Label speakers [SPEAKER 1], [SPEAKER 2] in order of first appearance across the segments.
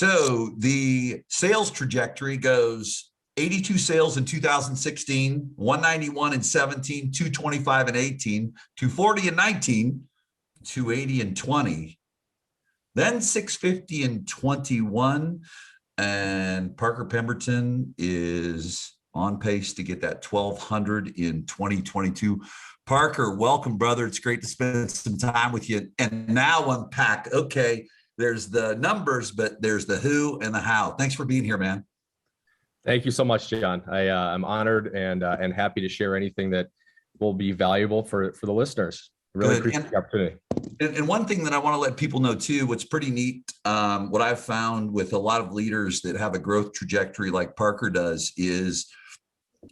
[SPEAKER 1] So the sales trajectory goes 82 sales in 2016, 191 in 17, 225 in 18, 240 in 19, 280 in 20, then 650 in 21. And Parker Pemberton is on pace to get that 1,200 in 2022. Parker, welcome, brother. It's great to spend some time with you. And now unpack, okay, there's the numbers, but there's the who and the how. Thanks for being here, man.
[SPEAKER 2] Thank you so much, John. I'm honored and happy to share anything that will be valuable for the listeners. Really appreciate the opportunity.
[SPEAKER 1] And one thing that I want to let people know too, what's pretty neat, what I've found with a lot of leaders that have a growth trajectory like Parker does is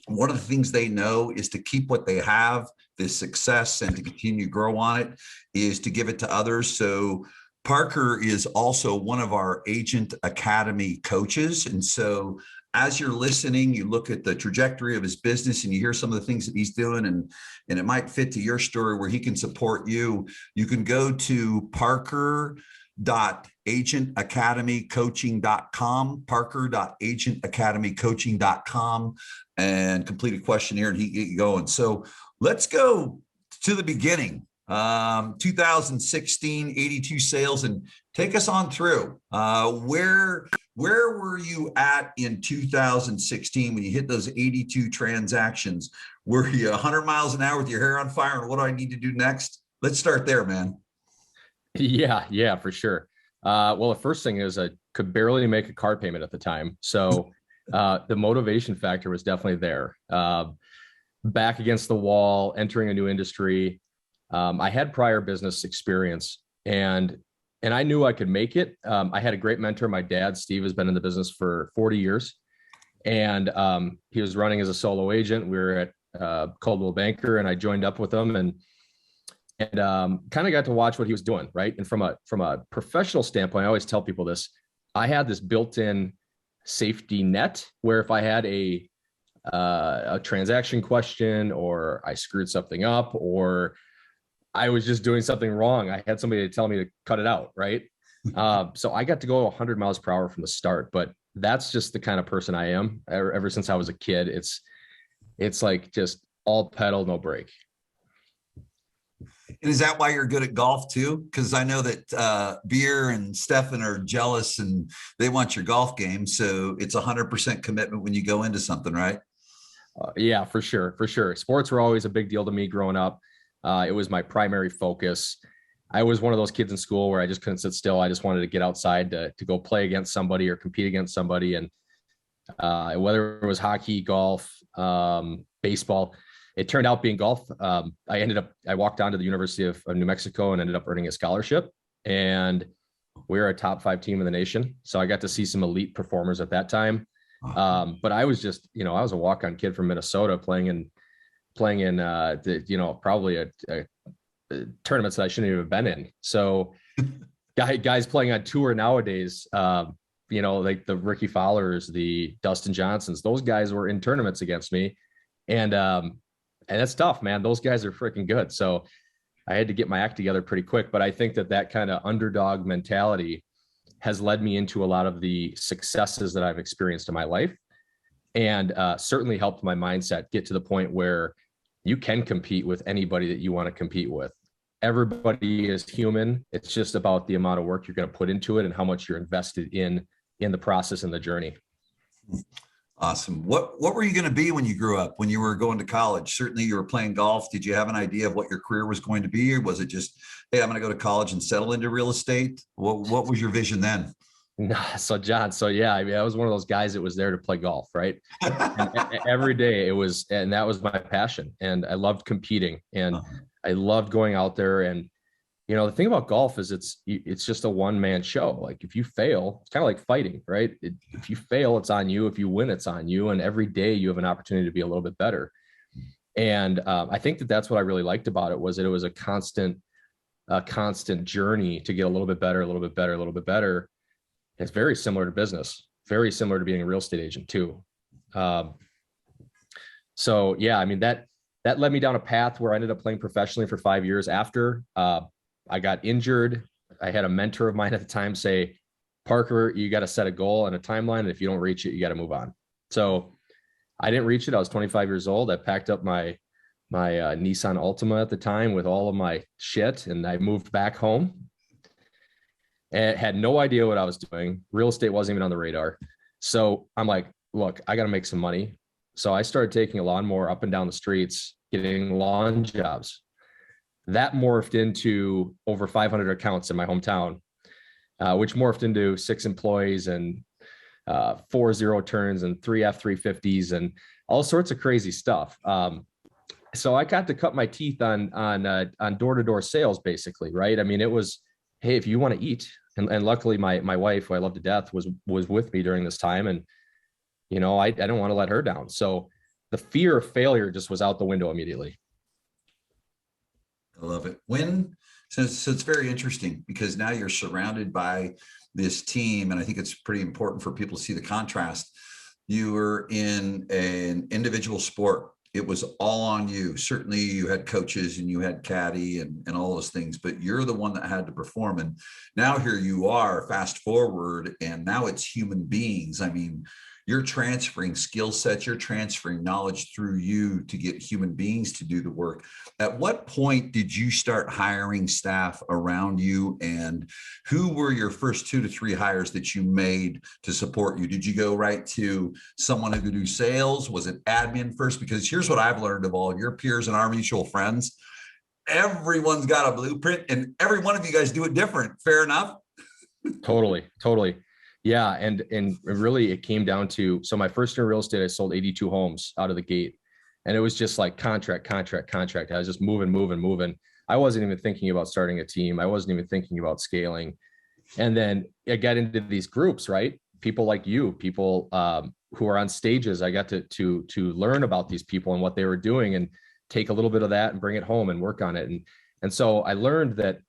[SPEAKER 1] one of the things they know is to keep what they have, this success, and to continue to grow on it is to give it to others. So Parker is also one of our Agent Academy coaches. And so as you're listening, you look at the trajectory of his business and you hear some of the things that he's doing, and it might fit to your story where he can support you. You can go to parker.agentacademycoaching.com, parker.agentacademycoaching.com, and complete a questionnaire and he get you going. So let's go to the beginning. 2016, 82 sales, and take us on through. Where were you at in 2016 when you hit those 82 transactions? Were you 100 miles an hour with your hair on fire? And what do I need to do next? Let's start there, man.
[SPEAKER 2] Yeah, for sure. Well, the first thing is I could barely make a car payment at the time. So the motivation factor was definitely there. Back against the wall, entering a new industry. I had prior business experience and I knew I could make it. I had a great mentor. My dad, Steve, has been in the business for 40 years and he was running as a solo agent. We were at Coldwell Banker and I joined up with him and kind of got to watch what he was doing. Right. And from a professional standpoint, I always tell people this, I had this built-in safety net where if I had a transaction question or I screwed something up or I was just doing something wrong, I had somebody to tell me to cut it out. Right. So I got to go 100 miles per hour from the start, but that's just the kind of person I am. Ever since I was a kid, it's like just all pedal, no brake.
[SPEAKER 1] And is that why you're good at golf too? Because I know that Beer and Stefan are jealous and they want your golf game. So it's 100% commitment when you go into something, right?
[SPEAKER 2] Yeah, for sure. Sports were always a big deal to me growing up. It was my primary focus. I was one of those kids in school where I just couldn't sit still. I just wanted to get outside to go play against somebody or compete against somebody. And whether it was hockey, golf, baseball, it turned out being golf. I walked on to the University of New Mexico and ended up earning a scholarship. And we were a top 5 team in the nation. So I got to see some elite performers at that time. But I was just, I was a walk-on kid from Minnesota playing in probably a tournaments that I shouldn't even have been in. So guys playing on tour nowadays, like the Ricky Fowlers, the Dustin Johnsons, those guys were in tournaments against me. And that's tough, man. Those guys are freaking good. So I had to get my act together pretty quick. But I think that kind of underdog mentality has led me into a lot of the successes that I've experienced in my life and certainly helped my mindset get to the point where you can compete with anybody that you want to compete with. Everybody is human. It's just about the amount of work you're going to put into it and how much you're invested in the process and the journey.
[SPEAKER 1] Awesome. What were you going to be when you grew up, when you were going to college? Certainly you were playing golf. Did you have an idea of what your career was going to be? Or was it just, hey, I'm going to go to college and settle into real estate? What was your vision then?
[SPEAKER 2] So John, yeah, I was one of those guys that was there to play golf, right? Every day and that was my passion. And I loved competing and I loved going out there. And, the thing about golf is it's just a one-man show. Like if you fail, it's kind of like fighting, right? If you fail, it's on you. If you win, it's on you. And every day you have an opportunity to be a little bit better. And I think that's what I really liked about it was that it was a constant journey to get a little bit better, a little bit better, a little bit better. It's very similar to business, very similar to being a real estate agent too. So yeah, I mean, that led me down a path where I ended up playing professionally for 5 years after I got injured. I had a mentor of mine at the time say, Parker, you got to set a goal and a timeline. And if you don't reach it, you got to move on. So I didn't reach it. I was 25 years old. I packed up my Nissan Altima at the time with all of my shit, and I moved back home and had no idea what I was doing. Real estate wasn't even on the radar. So I'm like, look, I got to make some money. So I started taking a lawnmower up and down the streets, getting lawn jobs. That morphed into over 500 accounts in my hometown, which morphed into 6 employees and 4 zero turns and 3 F350s and all sorts of crazy stuff. So I got to cut my teeth on door-to-door sales, basically, right? I mean, it was, hey, if you want to eat, and luckily my wife, who I love to death, was with me during this time, and I don't want to let her down. So the fear of failure just was out the window immediately.
[SPEAKER 1] I love it. So it's very interesting because now you're surrounded by this team, and I think it's pretty important for people to see the contrast. You were in an individual sport. It was all on you. Certainly you had coaches and you had caddy and all those things, but you're the one that had to perform. And now here you are, fast forward, and now it's human beings. I mean, you're transferring skill sets, you're transferring knowledge through you to get human beings to do the work. At what point did you start hiring staff around you, and who were your first 2 to 3 hires that you made to support you? Did you go right to someone who could do sales? Was it admin first? Because here's what I've learned of all of your peers and our mutual friends. Everyone's got a blueprint, and every one of you guys do it different. Fair enough?
[SPEAKER 2] Totally. Yeah. And really it came down to, so my first year in real estate, I sold 82 homes out of the gate, and it was just like contract. I was just moving. I wasn't even thinking about starting a team. I wasn't even thinking about scaling. And then I got into these groups, right? People like you, people who are on stages. I got to learn about these people and what they were doing, and take a little bit of that and bring it home and work on it. And so I learned that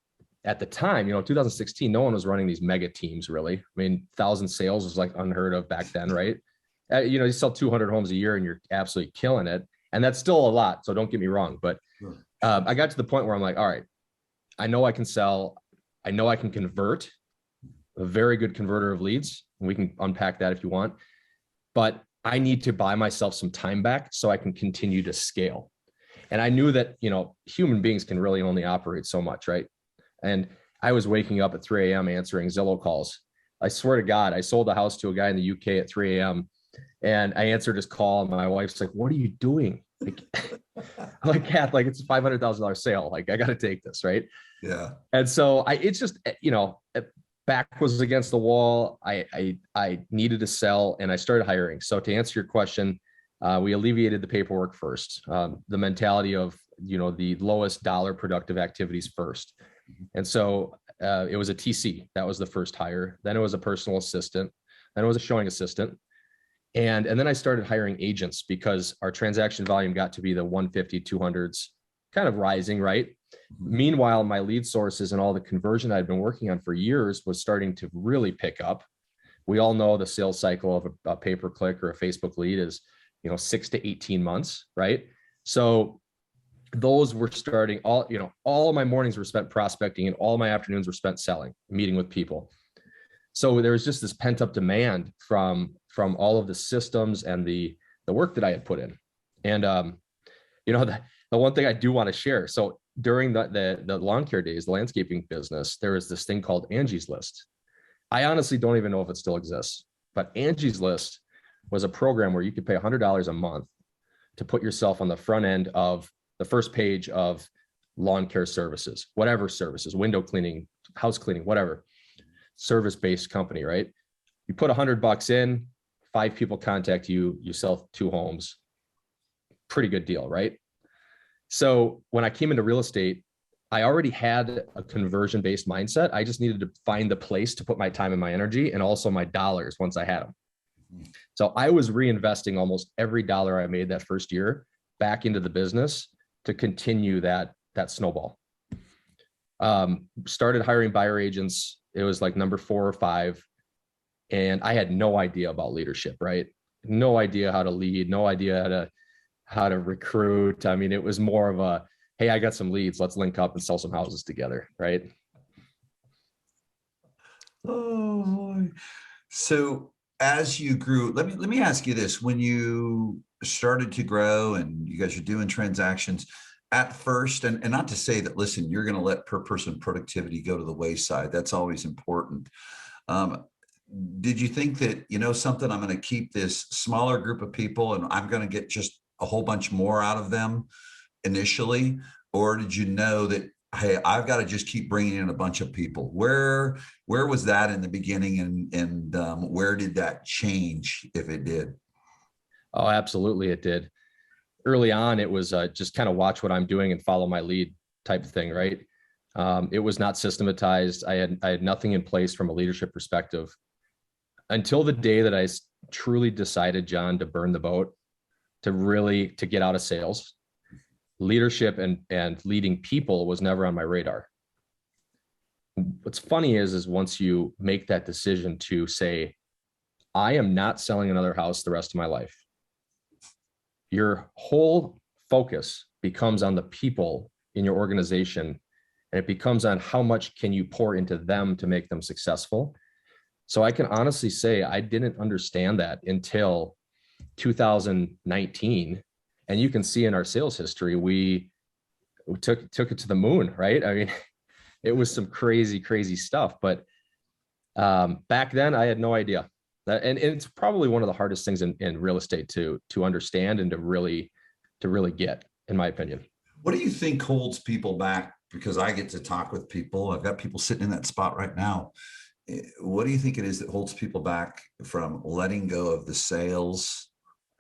[SPEAKER 2] at the time, 2016, no one was running these mega teams, really. I mean, 1,000 sales was like unheard of back then, right? You sell 200 homes a year and you're absolutely killing it. And that's still a lot. So don't get me wrong. But I got to the point where I'm like, all right, I know I can sell. I know I can convert, a very good converter of leads. And we can unpack that if you want. But I need to buy myself some time back so I can continue to scale. And I knew that, human beings can really only operate so much, right? And I was waking up at 3 a.m. answering Zillow calls. I swear to God, I sold a house to a guy in the UK at 3 a.m. and I answered his call. And my wife's like, "What are you doing?" Like, I'm like, "Kath, like it's a $500,000 sale. Like I got to take this." Right.
[SPEAKER 1] Yeah.
[SPEAKER 2] And so it's just, back was against the wall. I needed to sell, and I started hiring. So to answer your question, we alleviated the paperwork first, the mentality of, the lowest dollar productive activities first. And so it was a TC. That was the first hire. Then it was a personal assistant. Then it was a showing assistant. And then I started hiring agents because our transaction volume got to be the 150, 200s, kind of rising, right? Meanwhile, my lead sources and all the conversion I'd been working on for years was starting to really pick up. We all know the sales cycle of a pay-per-click or a Facebook lead is, 6 to 18 months, right? So those were starting all of my mornings were spent prospecting and all my afternoons were spent selling, meeting with people. So there was just this pent up demand from all of the systems and the work that I had put in. And, the one thing I do want to share. So during the lawn care days, the landscaping business, there was this thing called Angie's List. I honestly don't even know if it still exists, but Angie's List was a program where you could pay $100 a month to put yourself on the front end of the first page of lawn care services, whatever services, window cleaning, house cleaning, whatever, service-based company, right? You put $100 in, 5 people contact you, you sell 2 homes. Pretty good deal, right? So when I came into real estate, I already had a conversion-based mindset. I just needed to find the place to put my time and my energy and also my dollars once I had them. So I was reinvesting almost every dollar I made that first year back into the business to continue that snowball. Started hiring buyer agents. It was like number 4 or 5. And I had no idea about leadership, right? No idea how to lead, no idea how to recruit. I mean, it was more of a, hey, I got some leads, let's link up and sell some houses together, right?
[SPEAKER 1] Oh boy. So as you grew, let me ask you this. When you started to grow and you guys are doing transactions at first, and not to say that, listen, you're going to let per person productivity go to the wayside. That's always important. Um, did you think that, something, I'm going to keep this smaller group of people and I'm going to get just a whole bunch more out of them initially? Or did you know that, hey, I've got to just keep bringing in a bunch of people? Where was that in the beginning, and where did that change, if it did?
[SPEAKER 2] Oh, absolutely, it did. Early on, it was just kind of watch what I'm doing and follow my lead type of thing, right? It was not systematized. I had nothing in place from a leadership perspective until the day that I truly decided, John, to burn the boat, to get out of sales. Leadership and leading people was never on my radar. What's funny is once you make that decision to say, I am not selling another house the rest of my life, your whole focus becomes on the people in your organization, and it becomes on how much can you pour into them to make them successful. So I can honestly say I didn't understand that until 2019. And you can see in our sales history, we took it to the moon, right? I mean, it was some crazy, crazy stuff. But back then I had no idea. And it's probably one of the hardest things in real estate to understand and to really get, in my opinion.
[SPEAKER 1] What do you think holds people back? Because I get to talk with people. I've got people sitting in that spot right now. What do you think it is that holds people back from letting go of the sales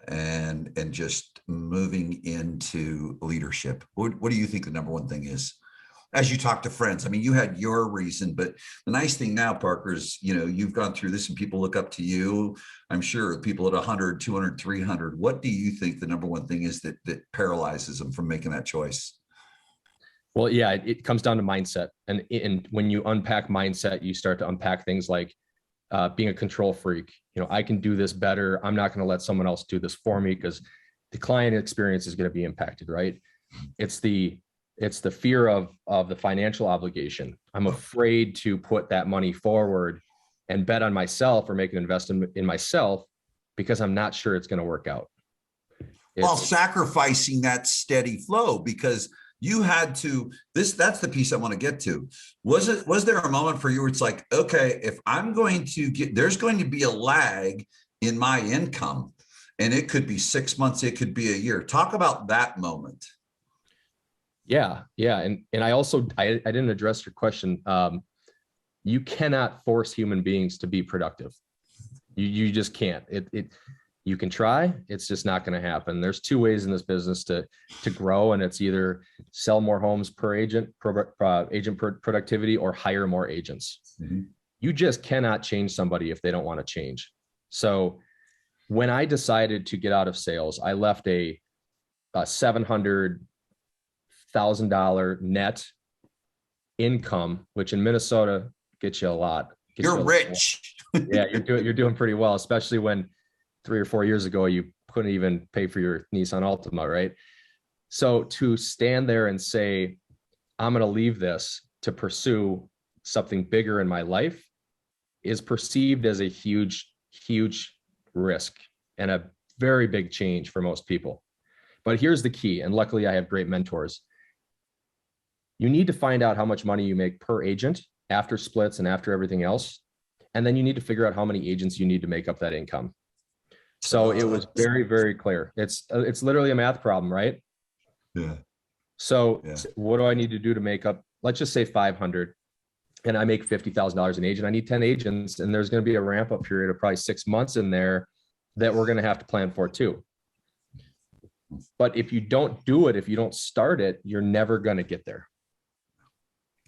[SPEAKER 1] and just moving into leadership? What do you think the number one thing is? As you talk to friends, I mean, you had your reason, but the nice thing now, Parker, is, you've gone through this and people look up to you. I'm sure people at 100, 200, 300. What do you think the number one thing is that paralyzes them from making that choice?
[SPEAKER 2] Well, yeah, it comes down to mindset. And when you unpack mindset, you start to unpack things like being a control freak. I can do this better. I'm not going to let someone else do this for me because the client experience is going to be impacted, right? It's the fear of the financial obligation. I'm afraid to put that money forward and bet on myself or make an investment in myself because I'm not sure it's going to work out.
[SPEAKER 1] While sacrificing that steady flow, because you had to, that's the piece I want to get to. Was there a moment for you where it's like, okay, if I'm going to there's going to be a lag in my income, and it could be 6 months, it could be a year. Talk about that moment.
[SPEAKER 2] Yeah. And I also, I didn't address your question. You cannot force human beings to be productive. You just can't. You can try, it's just not going to happen. There's two ways in this business to grow, and it's either sell more homes per agent, agent productivity, or hire more agents. Mm-hmm. You just cannot change somebody if they don't want to change. So when I decided to get out of sales, I left a $700,000 net income, which in Minnesota gets you a lot.
[SPEAKER 1] You're rich.
[SPEAKER 2] Yeah, you're doing pretty well, especially when 3 or 4 years ago, you couldn't even pay for your Nissan Altima, right? So to stand there and say, I'm going to leave this to pursue something bigger in my life is perceived as a huge, huge risk and a very big change for most people. But here's the key, and luckily I have great mentors. You need to find out how much money you make per agent after splits and after everything else. And then you need to figure out how many agents you need to make up that income. So it was very, very clear. It's literally a math problem, right?
[SPEAKER 1] Yeah.
[SPEAKER 2] So what do I need to do to make up, let's just say 500, and I make $50,000 an agent. I need 10 agents, and there's going to be a ramp up period of probably 6 months in there that we're going to have to plan for too. But if you don't do it, if you don't start it, you're never going to get there.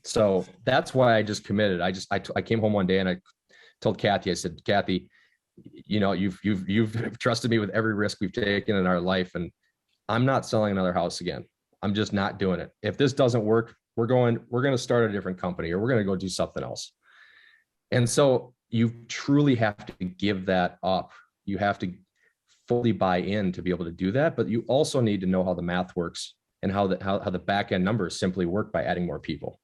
[SPEAKER 2] So that's why I just committed. I came home one day and I told Kathy, I said, Kathy, you've trusted me with every risk we've taken in our life, and I'm not selling another house again. I'm just not doing it. If this doesn't work, we're going to start a different company, or we're going to go do something else. And so you truly have to give that up. You have to fully buy in to be able to do that, but you also need to know how the math works and how the back end numbers simply work by adding more people.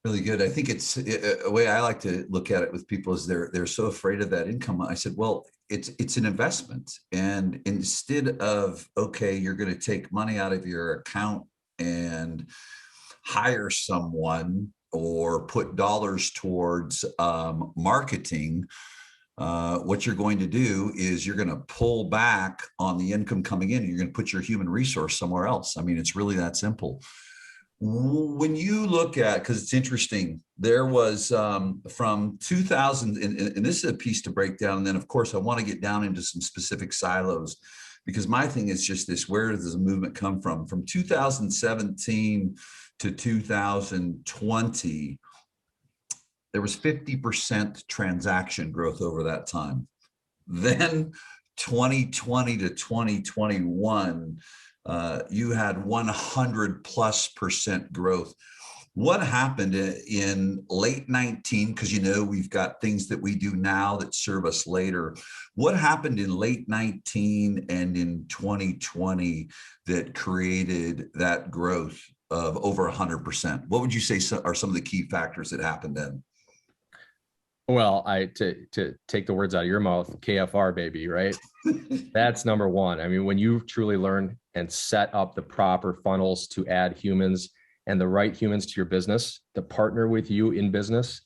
[SPEAKER 1] Really good. I think it's a way I like to look at it with people is they're so afraid of that income. I said, well, it's an investment. And instead of, okay, you're going to take money out of your account and hire someone or put dollars towards marketing, what you're going to do is you're going to pull back on the income coming in and you're going to put your human resource somewhere else. I mean, it's really that simple. When you look at, because it's interesting, there was from 2000, and this is a piece to break down. And then, of course, I want to get down into some specific silos because my thing is just this, where does the movement come from? From 2017 to 2020, there was 50% transaction growth over that time. Then 2020 to 2021, you had 100+% growth. What happened in late 19? Because we've got things that we do now that serve us later. What happened in late 19 and in 2020 that created that growth of over 100%? What would you say are some of the key factors that happened then?
[SPEAKER 2] Well, to take the words out of your mouth, KFR, baby, right? That's number one. I mean, when you truly learn and set up the proper funnels to add humans and the right humans to your business to partner with you in business,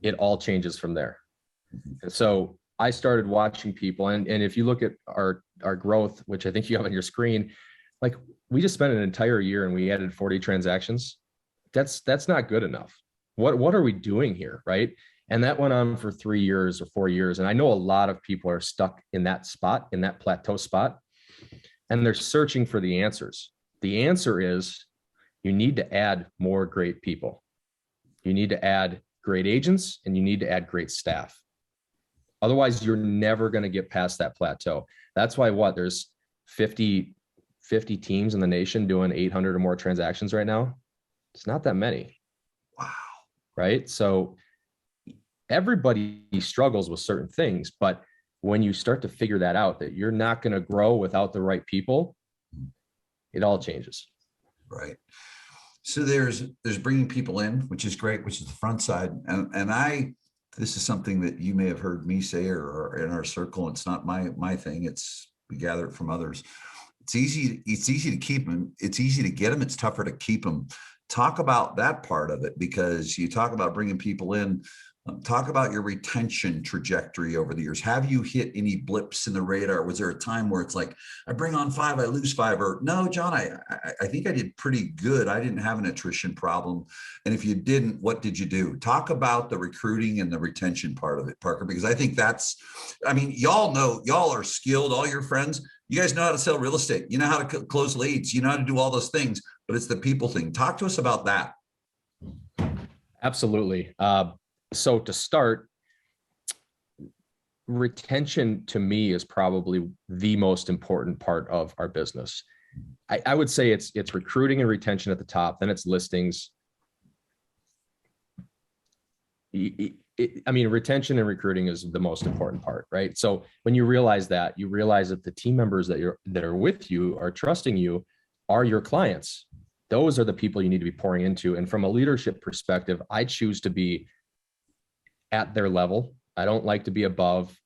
[SPEAKER 2] it all changes from there. And so I started watching people, and if you look at our growth, which I think you have on your screen, like we just spent an entire year and we added 40 transactions. That's not good enough. What are we doing here, right? And that went on for 3 years or 4 years. And I know a lot of people are stuck in that spot, in that plateau spot, and they're searching for the answers. The answer is you need to add more great people. You need to add great agents and you need to add great staff. Otherwise, you're never going to get past that plateau. That's why there's 50 teams in the nation doing 800 or more transactions right now. It's not that many.
[SPEAKER 1] Wow.
[SPEAKER 2] Right? So everybody struggles with certain things, but when you start to figure that out, that you're not going to grow without the right people, it all changes.
[SPEAKER 1] Right. So there's bringing people in, which is great, which is the front side. And this is something that you may have heard me say or in our circle. It's not my thing. We gather it from others. It's easy to keep them. It's easy to get them. It's tougher to keep them. Talk about that part of it, because you talk about bringing people in. Talk about your retention trajectory over the years. Have you hit any blips in the radar? Was there a time where it's like, I bring on 5, I lose 5, or no, John, I think I did pretty good. I didn't have an attrition problem. And if you didn't, what did you do? Talk about the recruiting and the retention part of it, Parker, because I think y'all know, y'all are skilled, all your friends, you guys know how to sell real estate. You know how to close leads. You know how to do all those things, but it's the people thing. Talk to us about that.
[SPEAKER 2] Absolutely. So to start, retention to me is probably the most important part of our business. I would say it's recruiting and retention at the top, then it's listings. Retention and recruiting is the most important part, right? So when you realize that the team members that are with you, are trusting you, are your clients. Those are the people you need to be pouring into. And from a leadership perspective, I choose to be at their level. I don't like to be above.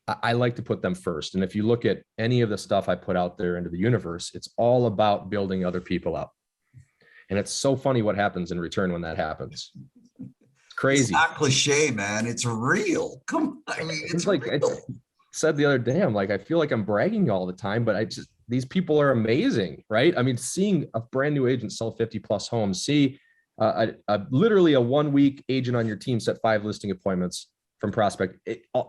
[SPEAKER 2] I like to put them first. And if you look at any of the stuff I put out there into the universe, it's all about building other people up. And it's so funny what happens in return when that happens. It's crazy.
[SPEAKER 1] It's not cliche, man. It's real. Come on. I mean, it's
[SPEAKER 2] like real. I said the other day, I'm like, I feel like I'm bragging all the time, but these people are amazing, right? I mean, seeing a brand new agent sell 50+ homes, literally a 1-week agent on your team set 5 listing appointments from prospect.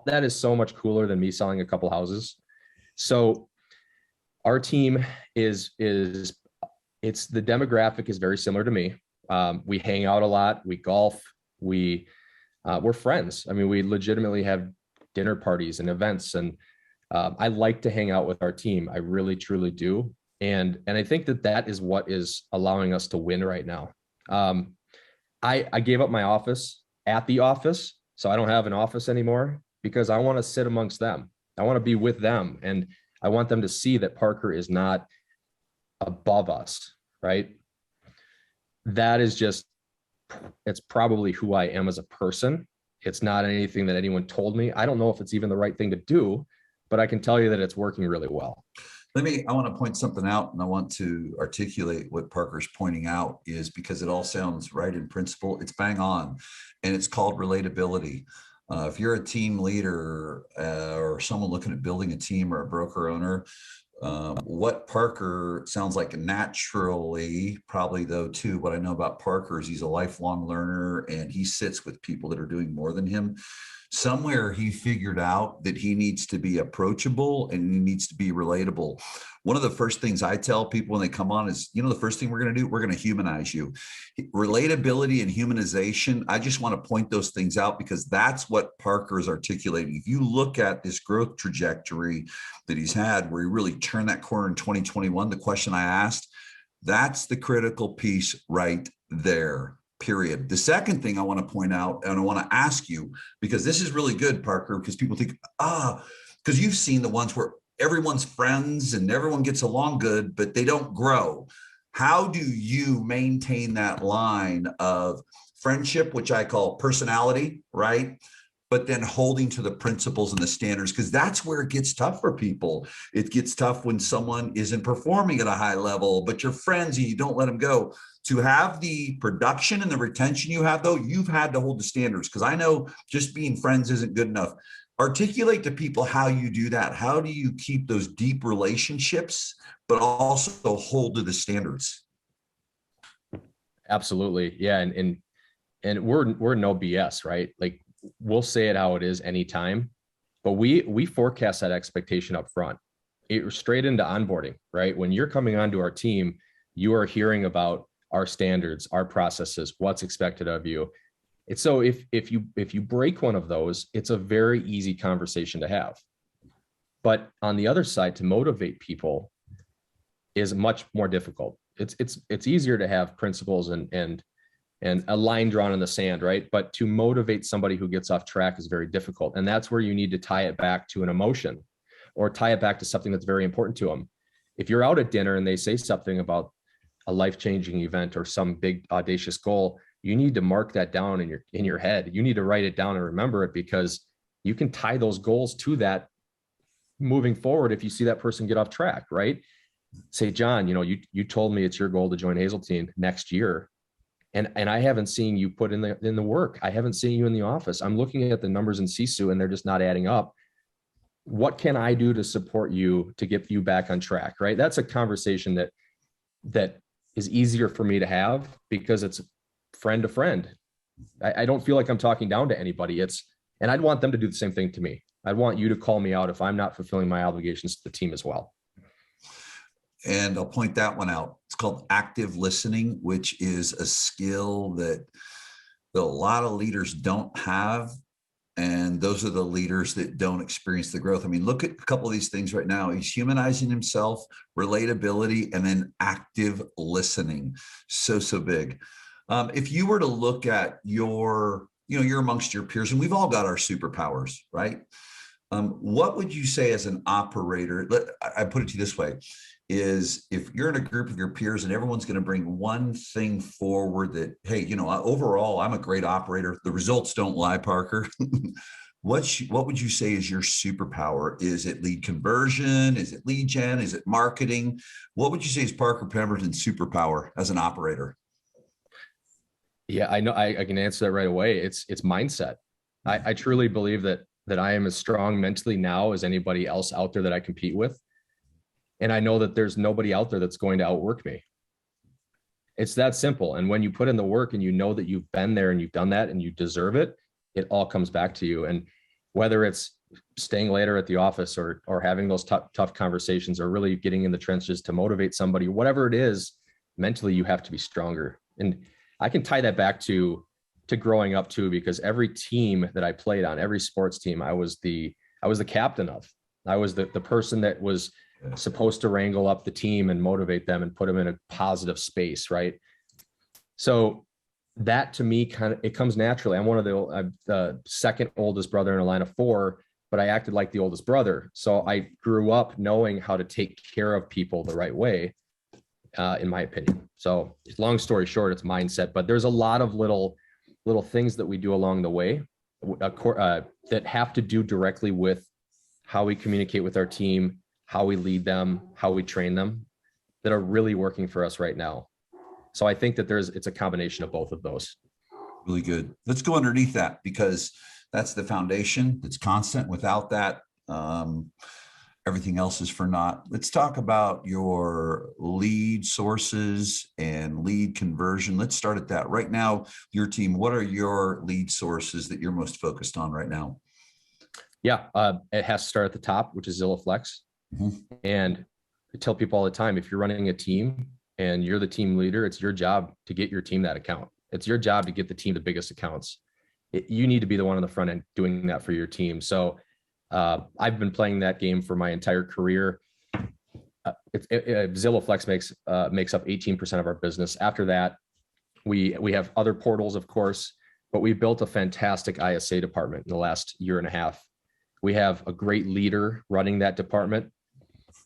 [SPEAKER 2] That is so much cooler than me selling a couple houses. So our team the demographic is very similar to me. We hang out a lot. We golf. We're friends. I mean, we legitimately have dinner parties and events, and I like to hang out with our team. I really, truly do. And I think that is what is allowing us to win right now. I gave up my office at the office, so I don't have an office anymore because I want to sit amongst them. I want to be with them, and I want them to see that Parker is not above us, right? That is just it's probably who I am as a person. It's not anything that anyone told me. I don't know if it's even the right thing to do, but I can tell you that it's working really well.
[SPEAKER 1] I want to point something out, and I want to articulate what Parker's pointing out, is because it all sounds right in principle. It's bang on, and it's called relatability. If you're a team leader or someone looking at building a team or a broker owner, what Parker sounds like naturally, probably though too, what I know about Parker is he's a lifelong learner and he sits with people that are doing more than him. Somewhere he figured out that he needs to be approachable and he needs to be relatable. One of the first things I tell people when they come on is, the first thing we're going to do, we're going to humanize you. Relatability and humanization, I just want to point those things out because that's what Parker is articulating. If you look at this growth trajectory that he's had, where he really turned that corner in 2021, the question I asked, that's the critical piece right there. Period. The second thing I want to point out, and I want to ask you, because this is really good, Parker, because people think, because you've seen the ones where everyone's friends and everyone gets along good, but they don't grow. How do you maintain that line of friendship, which I call personality, right? But then holding to the principles and the standards, because that's where it gets tough for people. It gets tough when someone isn't performing at a high level, but you're friends and you don't let them go. To have the production and the retention you have, though, you've had to hold the standards, because I know just being friends isn't good enough. Articulate to people how you do that. How do you keep those deep relationships, but also hold to the standards?
[SPEAKER 2] Absolutely. Yeah. And we're no BS, right? Like, we'll say it how it is anytime, but we forecast that expectation up front. It straight into onboarding, right? When you're coming onto our team, you are hearing about our standards, our processes, what's expected of you. It's so if you break one of those, it's a very easy conversation to have. But on the other side, to motivate people is much more difficult. It's easier to have principles and a line drawn in the sand, right? But to motivate somebody who gets off track is very difficult. And that's where you need to tie it back to an emotion or tie it back to something that's very important to them. If you're out at dinner and they say something about a life-changing event or some big audacious goal, you need to mark that down in your head. You need to write it down and remember it, because you can tie those goals to that moving forward if you see that person get off track, right? Say, John, you told me it's your goal to join Hazeltine next year. And I haven't seen you put in the work. I haven't seen you in the office. I'm looking at the numbers in CSU and they're just not adding up. What can I do to support you to get you back on track, right? That's a conversation that is easier for me to have because it's friend to friend. I don't feel like I'm talking down to anybody. And I'd want them to do the same thing to me. I'd want you to call me out if I'm not fulfilling my obligations to the team as well.
[SPEAKER 1] And I'll point that one out. It's called active listening, which is a skill that a lot of leaders don't have. And those are the leaders that don't experience the growth. I mean, look at a couple of these things right now. He's humanizing himself, relatability, and then active listening. So big. If you were to look at you're amongst your peers, and we've all got our superpowers, right? What would you say as an operator? I put it to you this way, is if you're in a group of your peers and everyone's going to bring one thing forward that, hey, overall, I'm a great operator. The results don't lie, Parker. What would you say is your superpower? Is it lead conversion? Is it lead gen? Is it marketing? What would you say is Parker Pemberton's superpower as an operator?
[SPEAKER 2] Yeah, I know I can answer that right away. It's mindset. I truly believe that I am as strong mentally now as anybody else out there that I compete with. And I know that there's nobody out there that's going to outwork me. It's that simple. And when you put in the work and you know that you've been there and you've done that and you deserve it, it all comes back to you. And whether it's staying later at the office or having those tough conversations or really getting in the trenches to motivate somebody, whatever it is, mentally, you have to be stronger. And I can tie that back to growing up too, because every team that I played on, every sports team, I was the captain of. I was the person that was supposed to wrangle up the team and motivate them and put them in a positive space, right? So that to me it comes naturally. I'm one of the second oldest brother in a line of four, but I acted like the oldest brother. So I grew up knowing how to take care of people the right way. in my opinion. So long story short, it's mindset, but there's a lot of little things that we do along the way that have to do directly with how we communicate with our team, how we lead them, how we train them, that are really working for us right now. So I think that it's a combination of both of those.
[SPEAKER 1] Really good. Let's go underneath that, because that's the foundation. It's constant. Without that, everything else is for naught. Let's talk about your lead sources and lead conversion. Let's start at that. Right now, your team, what are your lead sources that you're most focused on right now?
[SPEAKER 2] Yeah, it has to start at the top, which is Zillow Flex. Mm-hmm. And I tell people all the time, if you're running a team and you're the team leader, it's your job to get your team that account. It's your job to get the team the biggest accounts. You need to be the one on the front end doing that for your team. So I've been playing that game for my entire career. Zillow Flex makes up 18% of our business. After that, we have other portals, of course, but we built a fantastic ISA department in the last year and a half. We have a great leader running that department,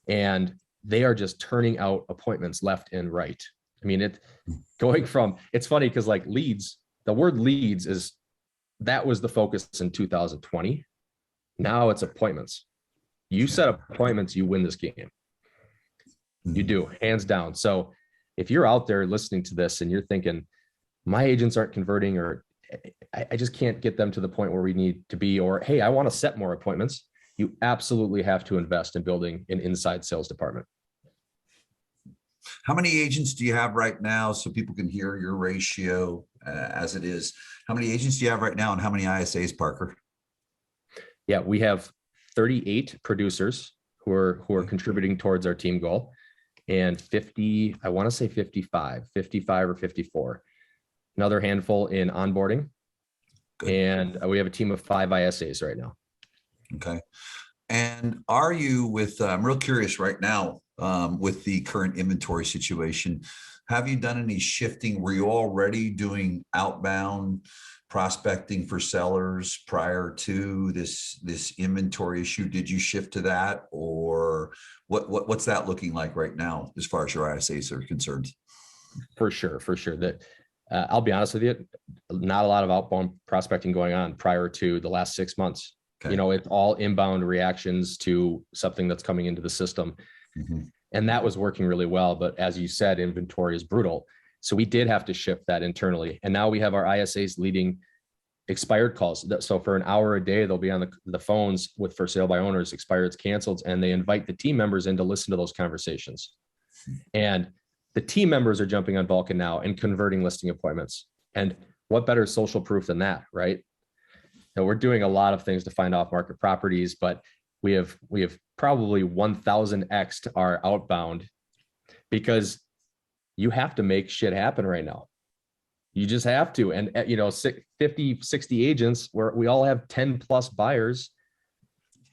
[SPEAKER 2] and they are just turning out appointments left and right. I mean, it's funny because like leads, the word leads that was the focus in 2020. Now it's appointments. You set up appointments, you win this game. You do, hands down. So if you're out there listening to this and you're thinking, my agents aren't converting, or I just can't get them to the point where we need to be, or, hey, I want to set more appointments, you absolutely have to invest in building an inside sales department.
[SPEAKER 1] How many agents do you have right now, so people can hear your ratio as it is? How many agents do you have right now, and how many ISAs, Parker?
[SPEAKER 2] Yeah, we have 38 producers who are contributing towards our team goal, and 50, I want to say 55 or 54. Another handful in onboarding. Good. And we have a team of 5 ISAs right now.
[SPEAKER 1] Okay. And are you I'm real curious right now, with the current inventory situation, have you done any shifting? Were you already doing outbound prospecting for sellers prior to this inventory issue? Did you shift to that, or what's that looking like right now as far as your ISAs are concerned?
[SPEAKER 2] For sure. That I'll be honest with you, not a lot of outbound prospecting going on prior to the last 6 months. Okay. It's all inbound reactions to something that's coming into the system. Mm-hmm. And that was working really well. But as you said, inventory is brutal. So we did have to shift that internally. And now we have our ISAs leading expired calls. So for an hour a day, they'll be on the phones with for sale by owners, expired's canceled, and they invite the team members in to listen to those conversations. And the team members are jumping on Vulcan now and converting listing appointments. And what better social proof than that, right? Now, we're doing a lot of things to find off market properties, but we have probably 1000x our outbound, because you have to make shit happen right now. You just have to. And 50, 60 agents where we all have 10 plus buyers.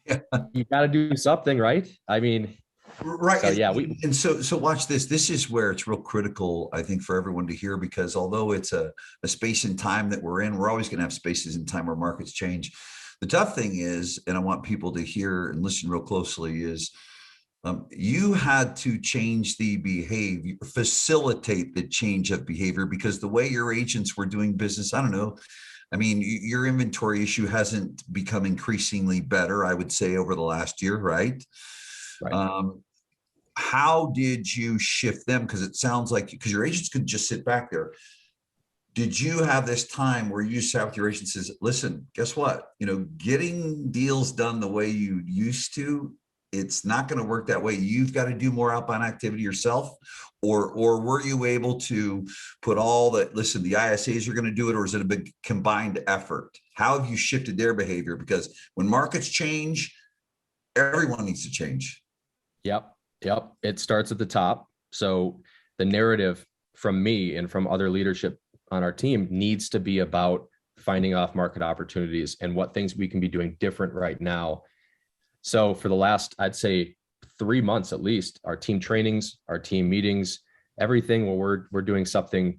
[SPEAKER 2] Yeah. You got to do something, right? I mean,
[SPEAKER 1] right. So, yeah. So watch this. This is where it's real critical, I think, for everyone to hear, because although it's a space and time that we're in, we're always going to have spaces in time where markets change. The tough thing is, and I want people to hear and listen real closely, is you had to change the behavior, facilitate the change of behavior, because the way your agents were doing business, I don't know. I mean, your inventory issue hasn't become increasingly better, I would say, over the last year, right? Right. How did you shift them? Because it sounds like, because your agents could just sit back there. Did you have this time where you sat with your agents and says, listen, guess what? Getting deals done the way you used to, it's not going to work that way. You've got to do more outbound activity yourself. Or were you able to put all that, listen, the ISAs are going to do it, or is it a big combined effort? How have you shifted their behavior? Because when markets change, everyone needs to change.
[SPEAKER 2] Yep. It starts at the top. So the narrative from me and from other leadership on our team needs to be about finding off market opportunities and what things we can be doing different right now. So for the last, I'd say 3 months at least, our team trainings, our team meetings, everything where we're doing something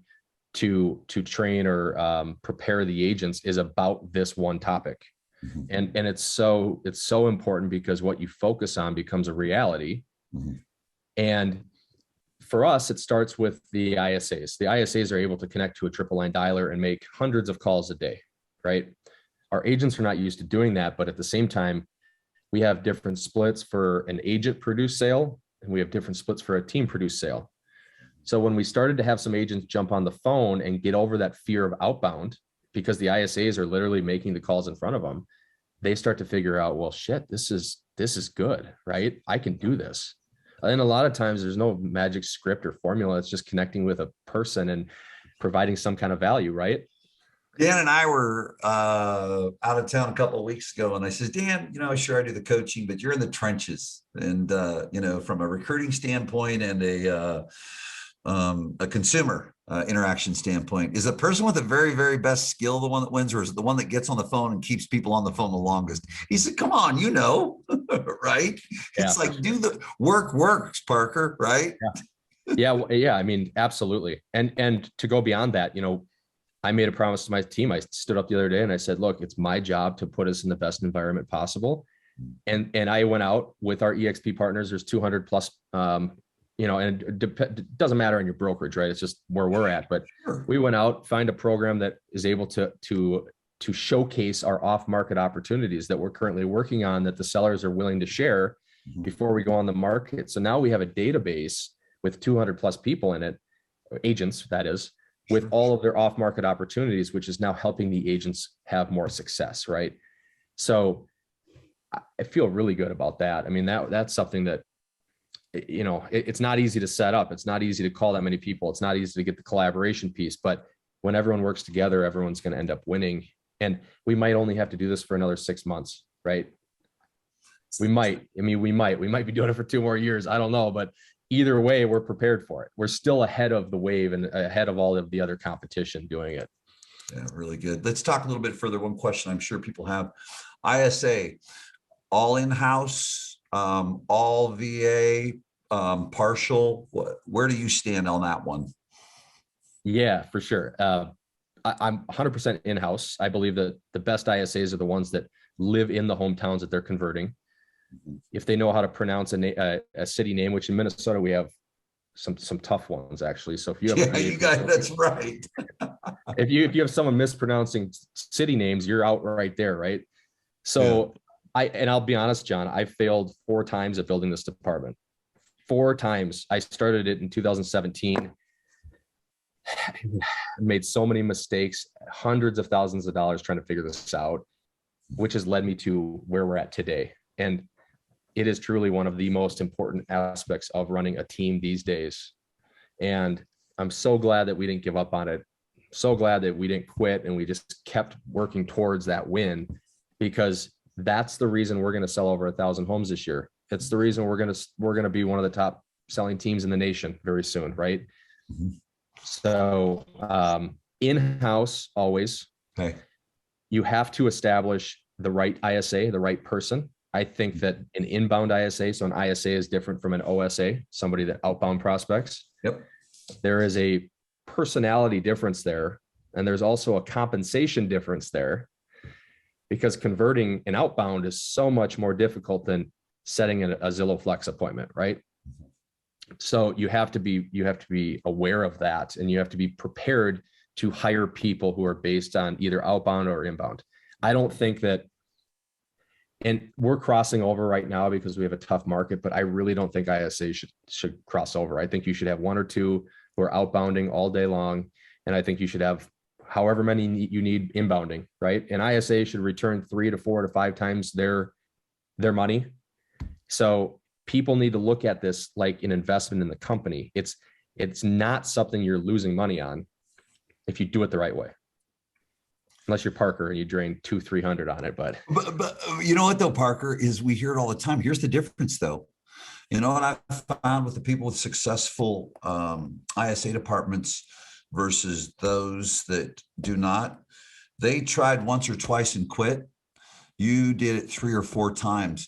[SPEAKER 2] to train or prepare the agents is about this one topic. Mm-hmm. And it's so important, because what you focus on becomes a reality. Mm-hmm. And for us, it starts with the ISAs. The ISAs are able to connect to a triple line dialer and make hundreds of calls a day, right? Our agents are not used to doing that, but at the same time, we have different splits for an agent produced sale, and we have different splits for a team produced sale. So when we started to have some agents jump on the phone and get over that fear of outbound, because the ISAs are literally making the calls in front of them, they start to figure out, well, shit, this is good, right? I can do this. And a lot of times there's no magic script or formula. It's just connecting with a person and providing some kind of value, right?
[SPEAKER 1] Dan and I were out of town a couple of weeks ago, and I said, Dan, sure, I do the coaching, but you're in the trenches. And, from a recruiting standpoint and a consumer interaction standpoint, is a person with the very, very best skill the one that wins, or is it the one that gets on the phone and keeps people on the phone the longest? He said, come on, right?
[SPEAKER 2] Yeah,
[SPEAKER 1] It's like, do the works, Parker, right?
[SPEAKER 2] Yeah. I mean, absolutely. And to go beyond that, I made a promise to my team. I stood up the other day and I said, look, it's my job to put us in the best environment possible. And I went out with our EXP partners. There's 200 plus, and it doesn't matter on your brokerage, right? It's just where we're at. But we went out, find a program that is able to showcase our off-market opportunities that we're currently working on, that the sellers are willing to share before we go on the market. So now we have a database with 200 plus people in it, agents, that is, with all of their off-market opportunities, which is now helping the agents have more success, right? So I feel really good about that. I mean, that's something that, it's not easy to set up. It's not easy to call that many people. It's not easy to get the collaboration piece, but when everyone works together, everyone's going to end up winning. And we might only have to do this for another 6 months, right? We might be doing it for 2 more years. I don't know, but either way, we're prepared for it. We're still ahead of the wave and ahead of all of the other competition doing it.
[SPEAKER 1] Yeah, really good. Let's talk a little bit further. One question I'm sure people have: ISA, all in-house, all VA, partial. Where do you stand on that one?
[SPEAKER 2] Yeah, for sure. I'm 100% in-house. I believe that the best ISAs are the ones that live in the hometowns that they're converting. If they know how to pronounce a city name, which in Minnesota we have some tough ones actually. So if you have,
[SPEAKER 1] that's right.
[SPEAKER 2] if you have someone mispronouncing city names, you're out right there, right? So I'll be honest, John, I failed 4 times at building this department. 4 times. I started it in 2017. Made so many mistakes, hundreds of thousands of dollars trying to figure this out, which has led me to where we're at today. And it is truly one of the most important aspects of running a team these days. And I'm so glad that we didn't give up on it. So glad that we didn't quit and we just kept working towards that win, because that's the reason we're going to sell over 1,000 homes this year. It's the reason we're going to be one of the top selling teams in the nation very soon, right? Mm-hmm. So in-house always. Okay. You have to establish the right ISA, the right person. I think that an inbound ISA, so an ISA is different from an OSA, somebody that outbound prospects. Yep. There is a personality difference there. And there's also a compensation difference there, because converting an outbound is so much more difficult than setting a Zillow Flex appointment, right? So you have to be aware of that, and you have to be prepared to hire people who are based on either outbound or inbound. I don't think that, and we're crossing over right now because we have a tough market, but I really don't think ISA should cross over. I think you should have 1 or 2 who are outbounding all day long. And I think you should have however many you need inbounding, right? And ISA should return 3 to 4 to 5 times their money. So people need to look at this like an investment in the company. It's not something you're losing money on if you do it the right way. Unless you're Parker and you drain 200-300 on it, but
[SPEAKER 1] you know what though, Parker, is we hear it all the time. Here's the difference though. You know what I've found with the people with successful ISA departments versus those that do not? They tried once or twice and quit. You did it 3 or 4 times.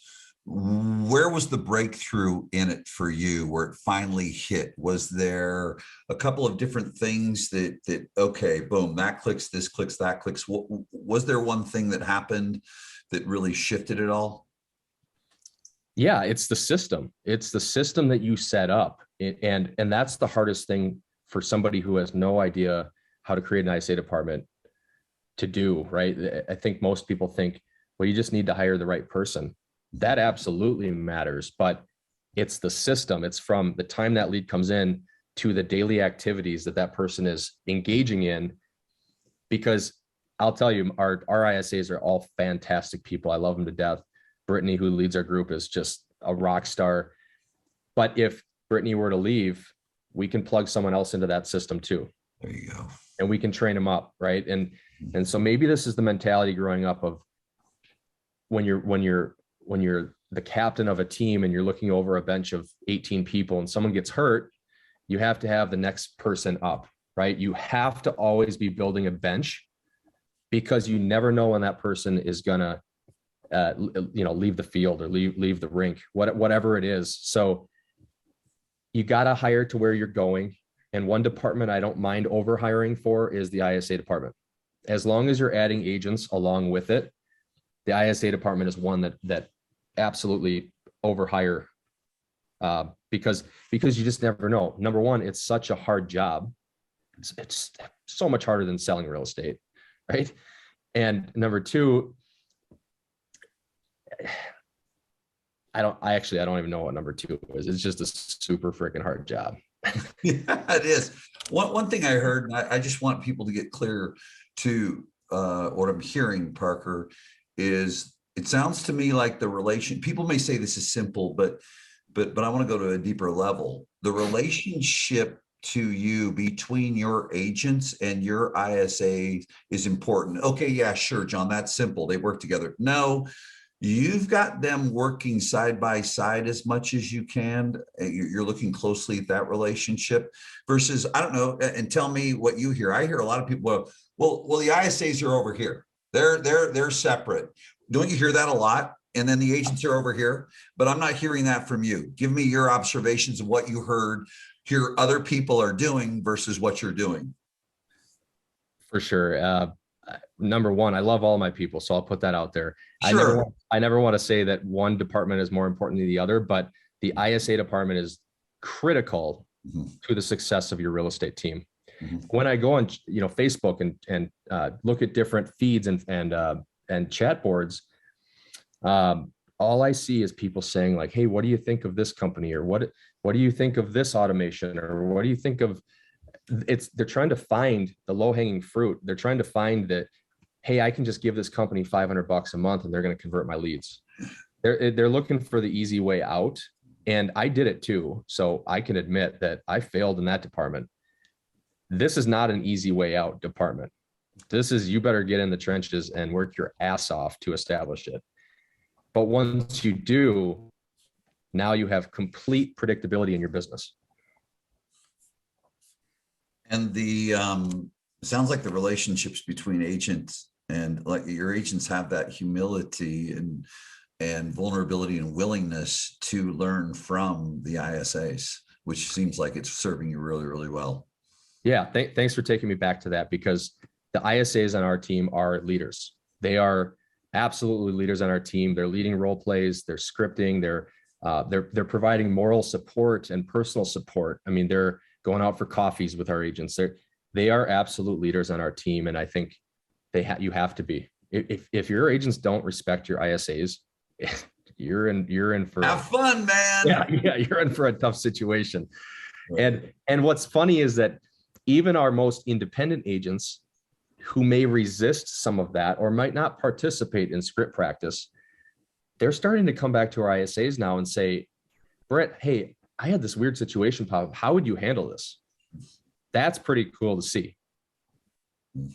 [SPEAKER 1] Where was the breakthrough in it for you, where it finally hit? Was there a couple of different things that okay, boom, that clicks, this clicks, that clicks? Was there one thing that happened that really shifted it all?
[SPEAKER 2] Yeah, it's the system. It's the system that you set up. And that's the hardest thing for somebody who has no idea how to create an ISA department to do, right? I think most people think, well, you just need to hire the right person. That absolutely matters, but it's the system. It's from the time that lead comes in to the daily activities that that person is engaging in. Because I'll tell you, our ISAs are all fantastic people. I love them to death. Brittany, who leads our group, is just a rock star. But if Brittany were to leave, we can plug someone else into that system too.
[SPEAKER 1] There you go.
[SPEAKER 2] And we can train them up, right? And so maybe this is the mentality growing up of when you're the captain of a team and you're looking over a bench of 18 people and someone gets hurt, you have to have the next person up, right? You have to always be building a bench because you never know when that person is gonna, leave the field or leave the rink, whatever it is. So you got to hire to where you're going. And one department I don't mind over hiring for is the ISA department. As long as you're adding agents along with it, the ISA department is one that absolutely overhire because you just never know. Number one, it's such a hard job. It's so much harder than selling real estate, right? And number two, I don't even know what number two is. It's just a super freaking hard job.
[SPEAKER 1] Yeah, it is. One thing I heard, and I just want people to get clear to what I'm hearing, Parker, is it sounds to me like the relation, people may say this is simple, but I want to go to a deeper level. The relationship to you between your agents and your ISA is important. Okay, yeah, sure, John, that's simple. They work together. No, you've got them working side by side as much as you can. You're looking closely at that relationship versus, I don't know, and tell me what you hear. I hear a lot of people, well, the ISAs are over here. They're separate. Don't you hear that a lot? And then the agents are over here, but I'm not hearing that from you. Give me your observations of what you hear other people are doing versus what you're doing.
[SPEAKER 2] For sure. Number one, I love all my people, so I'll put that out there.
[SPEAKER 1] Sure.
[SPEAKER 2] I never want to say that one department is more important than the other, but the ISA department is critical to the success of your real estate team. When I go on, Facebook and look at different feeds and chat boards, all I see is people saying like, "Hey, what do you think of this company?" Or what do you think of this automation? Or what do you think of they're trying to find the low-hanging fruit. They're trying to find that, hey, I can just give this company $500 a month and they're going to convert my leads. They're looking for the easy way out. And I did it too. So I can admit that I failed in that department. This is not an easy way out department. This is, you better get in the trenches and work your ass off to establish it. But once you do, now you have complete predictability in your business. And
[SPEAKER 1] sounds like the relationships between agents and like your agents have that humility and vulnerability and willingness to learn from the ISAs, which seems like it's serving you really, really well.
[SPEAKER 2] Yeah. Thanks for taking me back to that, because the ISAs on our team are leaders. They are absolutely leaders on our team. They're leading role plays. They're scripting. They're providing moral support and personal support. I mean, they're going out for coffees with our agents. They are absolute leaders on our team. And I think you have to be. If your agents don't respect your ISAs, you're in for
[SPEAKER 1] have fun, man.
[SPEAKER 2] Yeah, you're in for a tough situation. Right. And what's funny is that even our most independent agents who may resist some of that or might not participate in script practice, they're starting to come back to our ISAs now and say, Brett, hey, I had this weird situation pop up. How would you handle this? That's pretty cool to see.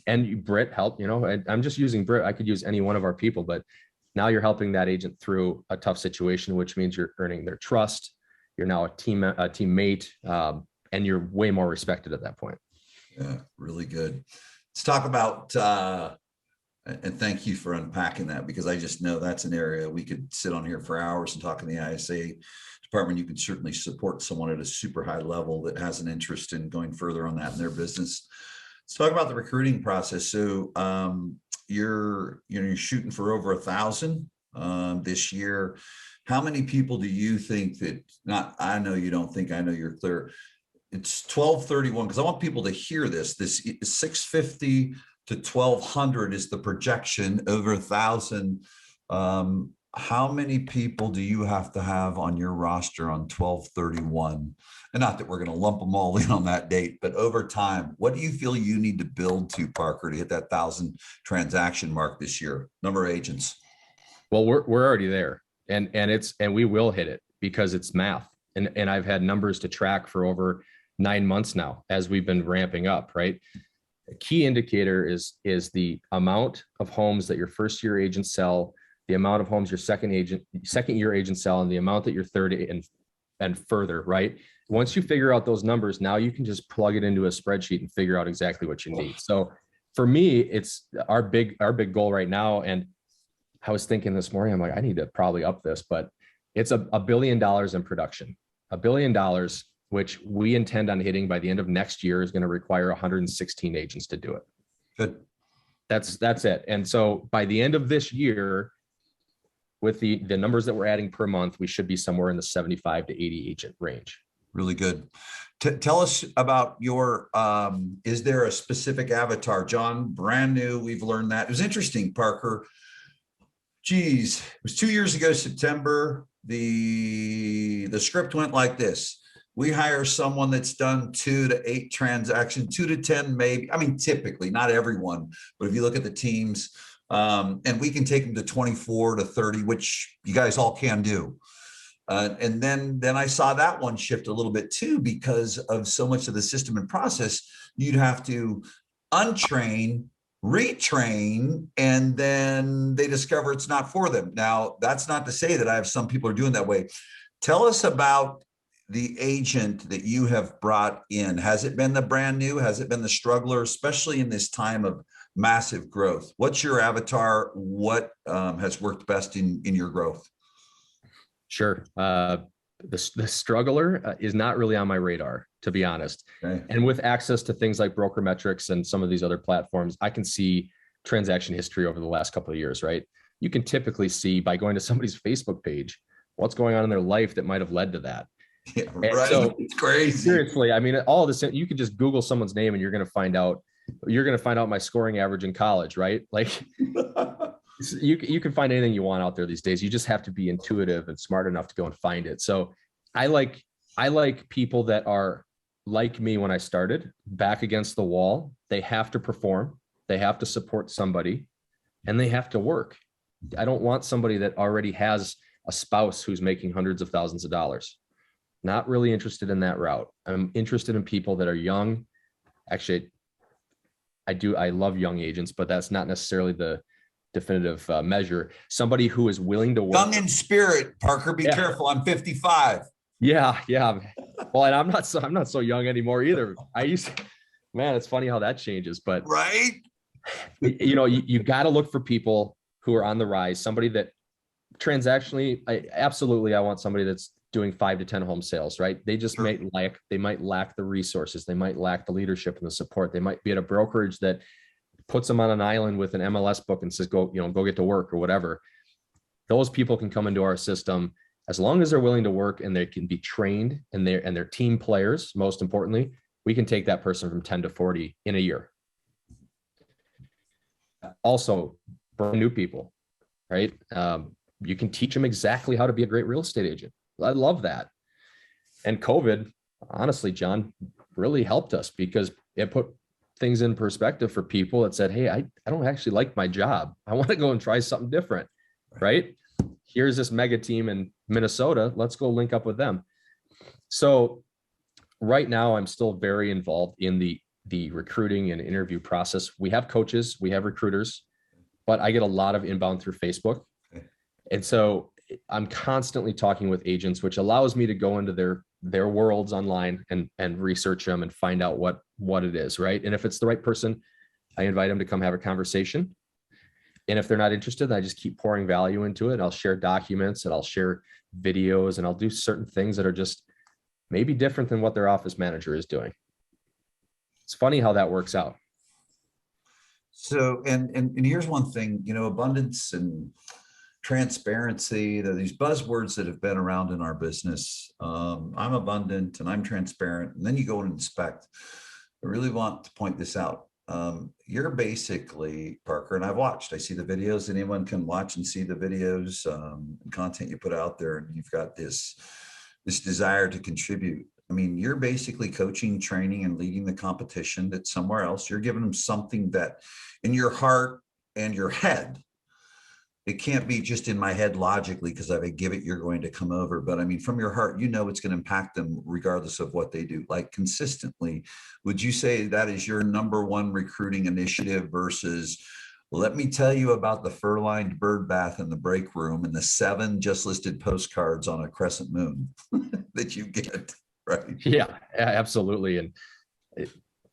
[SPEAKER 2] And Britt helped, I'm just using Britt. I could use any one of our people, but now you're helping that agent through a tough situation, which means you're earning their trust. You're now a teammate, and you're way more respected at that point.
[SPEAKER 1] Yeah, really good. Let's talk about, and thank you for unpacking that, because I just know that's an area we could sit on here for hours and talk in the ISA department. You can certainly support someone at a super high level that has an interest in going further on that in their business. Let's talk about the recruiting process. So you're shooting for over 1,000 this year. How many people do you think that, not, I know you don't think, I know you're clear. It's 1231, because I want people to hear this. This is 650 to 1200 is the projection, over 1,000. How many people do you have to have on your roster on 1231? And not that we're going to lump them all in on that date, but over time, what do you feel you need to build to, Parker, to hit that 1,000 transaction mark this year? Number of agents.
[SPEAKER 2] Well, we're already there, and we will hit it because it's math. And I've had numbers to track for over 9 months now as we've been ramping up, right? A key indicator is the amount of homes that your first year agents sell, the amount of homes your second year agents sell, and the amount that your third and further, right? Once you figure out those numbers, now you can just plug it into a spreadsheet and figure out exactly what you need. So for me, it's our big goal right now. And I was thinking this morning, I'm like, I need to probably up this, but it's $1 billion in production. $1 billion, which we intend on hitting by the end of next year, is going to require 116 agents to do it.
[SPEAKER 1] Good.
[SPEAKER 2] That's it. And so by the end of this year, with the numbers that we're adding per month, we should be somewhere in the 75 to 80 agent range.
[SPEAKER 1] Really good. Tell us about your, is there a specific avatar? John, brand new, we've learned that. It was interesting, Parker. Geez, it was 2 years ago, September. The script went like this. We hire someone that's done 2 to 8 transactions, 2 to 10, maybe. I mean, typically, not everyone, but if you look at the teams, and we can take them to 24 to 30, which you guys all can do. And then I saw that one shift a little bit too, because of so much of the system and process. You'd have to untrain, retrain, and then they discover it's not for them. Now, that's not to say that I have some people are doing that way. Tell us about the agent that you have brought in. Has it been the brand new? Has it been the struggler, especially in this time of massive growth? What's your avatar? What has worked best in your growth?
[SPEAKER 2] Sure. The struggler is not really on my radar, to be honest.
[SPEAKER 1] Okay.
[SPEAKER 2] And with access to things like Broker Metrics and some of these other platforms, I can see transaction history over the last couple of years, right? You can typically see by going to somebody's Facebook page what's going on in their life that might have led to that.
[SPEAKER 1] Yeah, right.
[SPEAKER 2] So,
[SPEAKER 1] it's crazy.
[SPEAKER 2] Seriously, I mean, all of this, you can just Google someone's name and you're going to find out my scoring average in college, right? Like you can find anything you want out there these days. You just have to be intuitive and smart enough to go and find it. So I like people that are like me when I started, back against the wall. They have to perform, they have to support somebody, and they have to work. I don't want somebody that already has a spouse who's making hundreds of thousands of dollars. Not really interested in that route. I'm interested in people that are young. Actually, I love young agents, but that's not necessarily the definitive measure. Somebody who is willing to work.
[SPEAKER 1] Young in spirit, Parker, be careful. I'm 55.
[SPEAKER 2] Yeah. Well, and I'm not so young anymore either. Man, it's funny how that changes, but
[SPEAKER 1] right.
[SPEAKER 2] You got to look for people who are on the rise. Somebody that transactionally, I want somebody that's doing 5 to 10 home sales, right? They just might lack the resources. They might lack the leadership and the support. They might be at a brokerage that puts them on an island with an MLS book and says, go get to work or whatever. Those people can come into our system as long as they're willing to work and they can be trained and they're team players. Most importantly, we can take that person from 10 to 40 in a year. Also, brand new people, right? You can teach them exactly how to be a great real estate agent. I love that. And COVID, honestly, John, really helped us because it put things in perspective for people that said, hey, I don't actually like my job. I want to go and try something different, right? Here's this mega team in Minnesota. Let's go link up with them. So right now, I'm still very involved in the recruiting and interview process. We have coaches, we have recruiters, but I get a lot of inbound through Facebook. And so I'm constantly talking with agents, which allows me to go into their worlds online and research them and find out what it is, right? And if it's the right person, I invite them to come have a conversation. And if they're not interested, I just keep pouring value into it. I'll share documents and I'll share videos and I'll do certain things that are just maybe different than what their office manager is doing. It's funny how that works out.
[SPEAKER 1] So, and here's one thing, abundance and transparency, these buzzwords that have been around in our business. I'm abundant and I'm transparent. And then you go and inspect. I really want to point this out. You're basically, Parker, and I see the videos. Anyone can watch and see the videos and content you put out there. And you've got this desire to contribute. I mean, you're basically coaching, training, and leading the competition that's somewhere else. You're giving them something that in your heart and your head, it can't be just in my head logically, because if I give it, you're going to come over. But I mean, from your heart, you know, it's going to impact them regardless of what they do, like consistently. Would you say that is your number one recruiting initiative versus, let me tell you about the fur-lined bird bath in the break room and the 7 just listed postcards on a crescent moon that you get, right?
[SPEAKER 2] Yeah, absolutely. And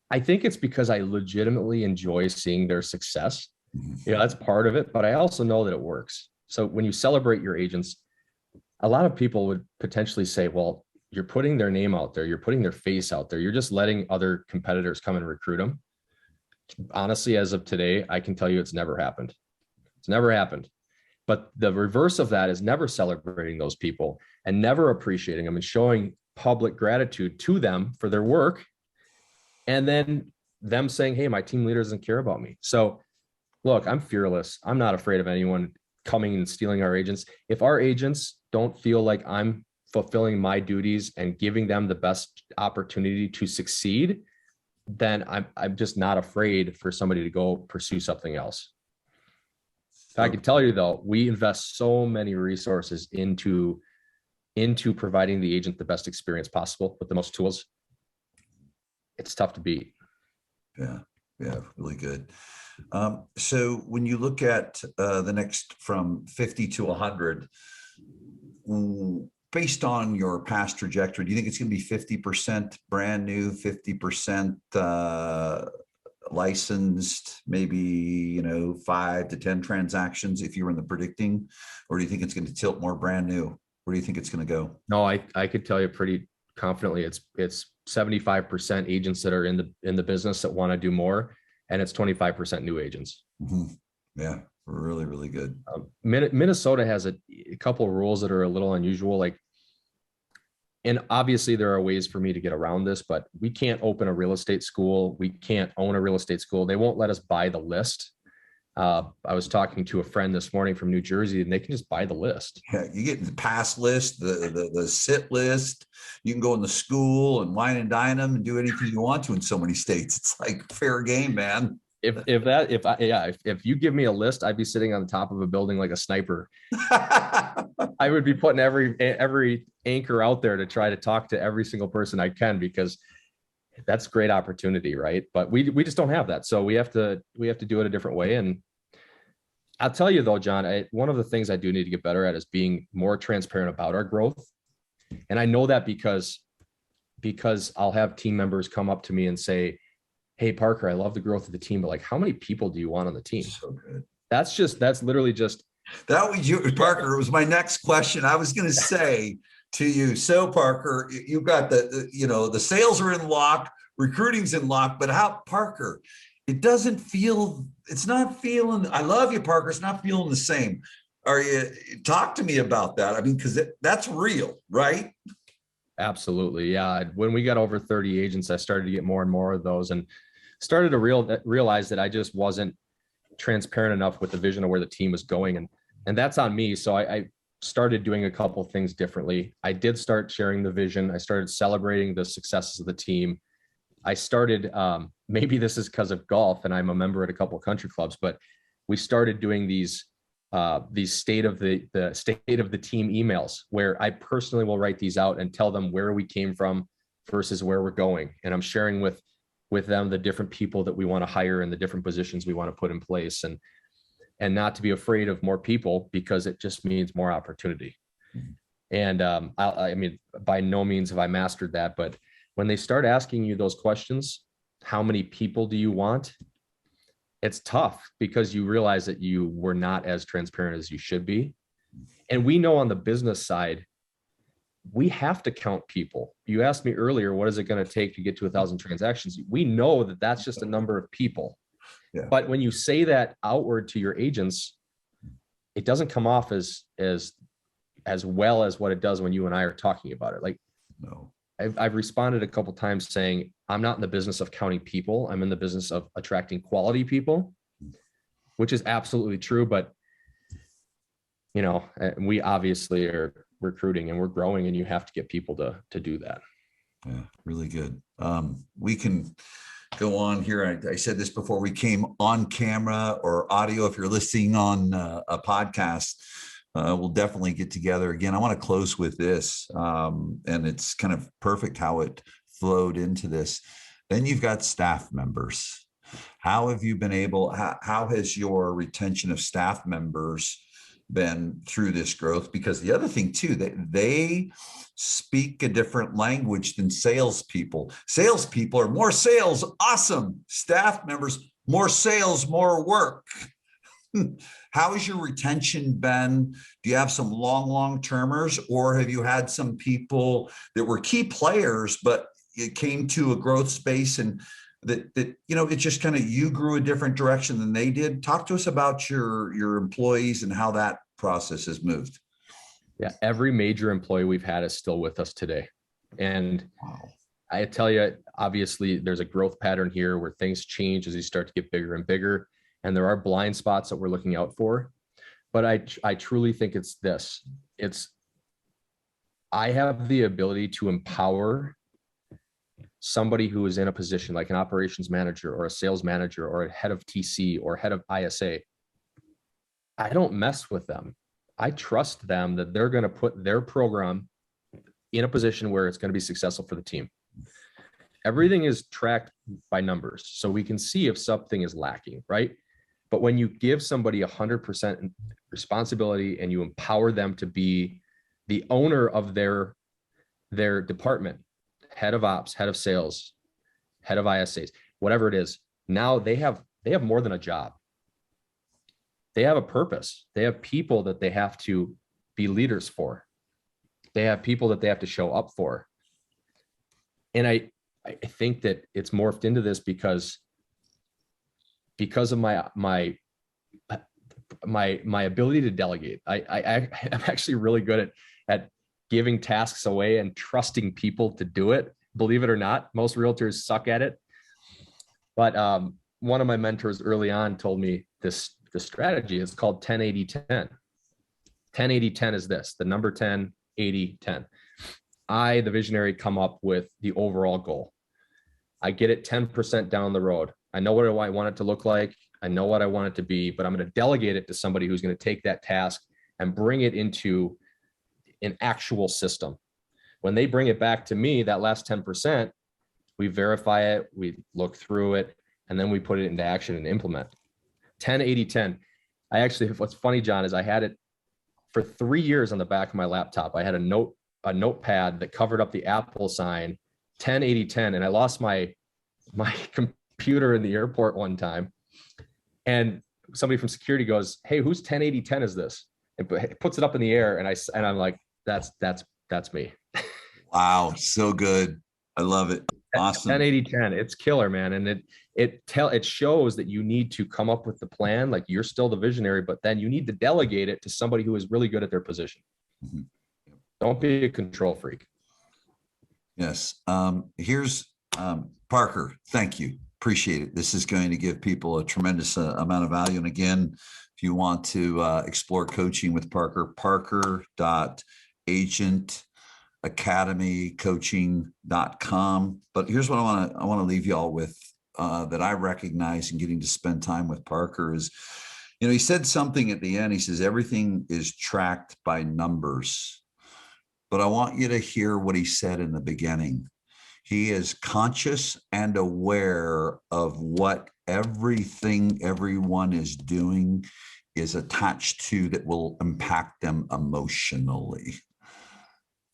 [SPEAKER 2] I think it's because I legitimately enjoy seeing their success. Yeah, that's part of it, but I also know that it works. So when you celebrate your agents, a lot of people would potentially say, well, you're putting their name out there, you're putting their face out there, you're just letting other competitors come and recruit them. Honestly, as of today, I can tell you it's never happened. It's never happened. But the reverse of that is never celebrating those people and never appreciating them and showing public gratitude to them for their work. And then them saying, hey, my team leader doesn't care about me. So look, I'm fearless. I'm not afraid of anyone coming and stealing our agents. If our agents don't feel like I'm fulfilling my duties and giving them the best opportunity to succeed, then I'm just not afraid for somebody to go pursue something else. I can tell you though, we invest so many resources into providing the agent the best experience possible with the most tools. It's tough to beat.
[SPEAKER 1] Yeah, really good. So when you look at the next from 50 to 100, based on your past trajectory, do you think it's going to be 50% brand new, 50% licensed, maybe, 5 to 10 transactions if you were in the predicting, or do you think it's going to tilt more brand new? Where do you think it's going to go?
[SPEAKER 2] No, I could tell you pretty confidently it's 75% agents that are in the business that want to do more, and it's 25% new agents.
[SPEAKER 1] Mm-hmm. Yeah, really, really good.
[SPEAKER 2] Minnesota has a couple of rules that are a little unusual. And obviously there are ways for me to get around this, but we can't open a real estate school. We can't own a real estate school. They won't let us buy the list. I was talking to a friend this morning from New Jersey, and they can just buy the list.
[SPEAKER 1] Yeah, you get the pass list, the sit list. You can go in the school and wine and dine them and do anything you want to in so many states. It's like fair game, man.
[SPEAKER 2] If you give me a list, I'd be sitting on the top of a building like a sniper. I would be putting every anchor out there to try to talk to every single person I can, because that's great opportunity, right? But we just don't have that, so we have to do it a different way. And I'll tell you though, John, one of the things I do need to get better at is being more transparent about our growth. And I know that because I'll have team members come up to me and say, hey, Parker, I love the growth of the team, but like, how many people do you want on the team? So good. That's literally just.
[SPEAKER 1] That was you, Parker. It was my next question. I was going to say to you, so Parker, you've got the sales are in lock, recruiting's in lock, but how, Parker, it's not feeling, I love you, Parker. It's not feeling the same. Talk to me about that. I mean, because that's real, right?
[SPEAKER 2] Absolutely. Yeah. When we got over 30 agents, I started to get more and more of those, and started to realize that I just wasn't transparent enough with the vision of where the team was going. And that's on me. So I started doing a couple of things differently. I did start sharing the vision. I started celebrating the successes of the team. I started, maybe this is because of golf and I'm a member at a couple of country clubs, but we started doing these state of the team emails where I personally will write these out and tell them where we came from versus where we're going. And I'm sharing with them the different people that we want to hire and the different positions we want to put in place, and not to be afraid of more people, because it just means more opportunity. And I mean, by no means have I mastered that, but when they start asking you those questions, how many people do you want? It's tough, because you realize that you were not as transparent as you should be. And we know on the business side, we have to count people. You asked me earlier, what is it going to take to get to 1,000 transactions? We know that that's just a number of people. Yeah. But when you say that outward to your agents, it doesn't come off as well as what it does when you and I are talking about it. Like,
[SPEAKER 1] No.
[SPEAKER 2] I've responded a couple of times saying, I'm not in the business of counting people. I'm in the business of attracting quality people, which is absolutely true. But, you know, we obviously are recruiting and we're growing, and you have to get people to do that.
[SPEAKER 1] Yeah, really good. We can go on here. I said this before we came on camera or audio. If you're listening on a podcast, we'll definitely get together again. I want to close with this, and it's kind of perfect how it flowed into this. Then you've got staff members. How have you been able, how has your retention of staff members been through this growth? Because the other thing too, that they speak a different language than salespeople. Salespeople are more sales, awesome. Staff members, more sales, more work. How has your retention been? Do you have some long-termers, or have you had some people that were key players, but it came to a growth space and that you know, it just kind of, you grew a different direction than they did? Talk to us about your employees and how that process has moved.
[SPEAKER 2] Yeah, every major employee we've had is still with us today. And
[SPEAKER 1] Wow.
[SPEAKER 2] I tell you, obviously there's a growth pattern here where things change as you start to get bigger and bigger. And there are blind spots that we're looking out for. But I truly think it's this. I have the ability to empower somebody who is in a position like an operations manager or a sales manager or a head of TC or head of ISA. I don't mess with them. I trust them that they're going to put their program in a position where it's going to be successful for the team. Everything is tracked by numbers, so we can see if something is lacking, right? But when you give somebody 100% responsibility and you empower them to be the owner of their department, head of ops, head of sales, head of ISAs, whatever it is, now they have more than a job. They have a purpose. They have people that they have to be leaders for. They have people that they have to show up for. And I think that it's morphed into this because of my ability to delegate. I'm actually really good at giving tasks away and trusting people to do it. Believe it or not, most realtors suck at it. But one of my mentors early on told me this strategy. It's called 10-80-10. 10-80-10 is this, the number 10, 80, 10. I, the visionary, come up with the overall goal. I get it 10% down the road. I know what I want it to look like. I know what I want it to be, but I'm going to delegate it to somebody who's going to take that task and bring it into an actual system. When they bring it back to me, that last 10%, we verify it, we look through it, and then we put it into action and implement. 10-80-10. What's funny, John, is I had it for 3 years on the back of my laptop. I had a notepad that covered up the Apple sign, 10-80-10, and I lost my computer in the airport one time, and somebody from security goes, "Hey, whose 10-80-10 is this?" And puts it up in the air, and I'm like, that's me.
[SPEAKER 1] Wow, so good. I love it. Awesome.
[SPEAKER 2] 10-80-10. It's killer, man. And it shows that you need to come up with the plan. Like, you're still the visionary, but then you need to delegate it to somebody who is really good at their position. Mm-hmm. Don't be a control freak.
[SPEAKER 1] Yes. Here's Parker. Thank you. Appreciate it. This is going to give people a tremendous amount of value. And again, if you want to explore coaching with Parker, parker.agentacademycoaching.com. But here's what I want to leave y'all with that I recognize in getting to spend time with Parker is, you know, he said something at the end. He says, everything is tracked by numbers. But I want you to hear what he said in the beginning. He is conscious and aware of what everything everyone is doing is attached to that will impact them emotionally.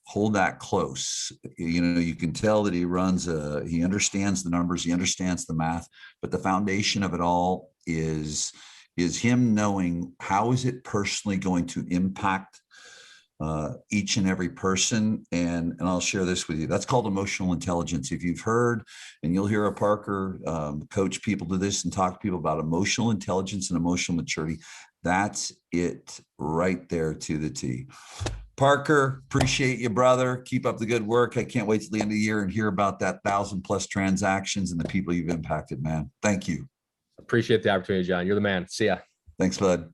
[SPEAKER 1] Hold that close. You know, you can tell that he understands the numbers, he understands the math, but the foundation of it all is him knowing how is it personally going to impact each and every person. And I'll share this with you. That's called emotional intelligence. If you've heard, and you'll hear a Parker coach people to this and talk to people about emotional intelligence and emotional maturity, That's it right there to the T. Parker, appreciate you, brother. Keep up the good work. I can't wait till the end of the year and hear about that 1,000+ transactions and the people you've impacted, man. Thank you.
[SPEAKER 2] Appreciate the opportunity, John. You're the man. See ya.
[SPEAKER 1] Thanks, bud.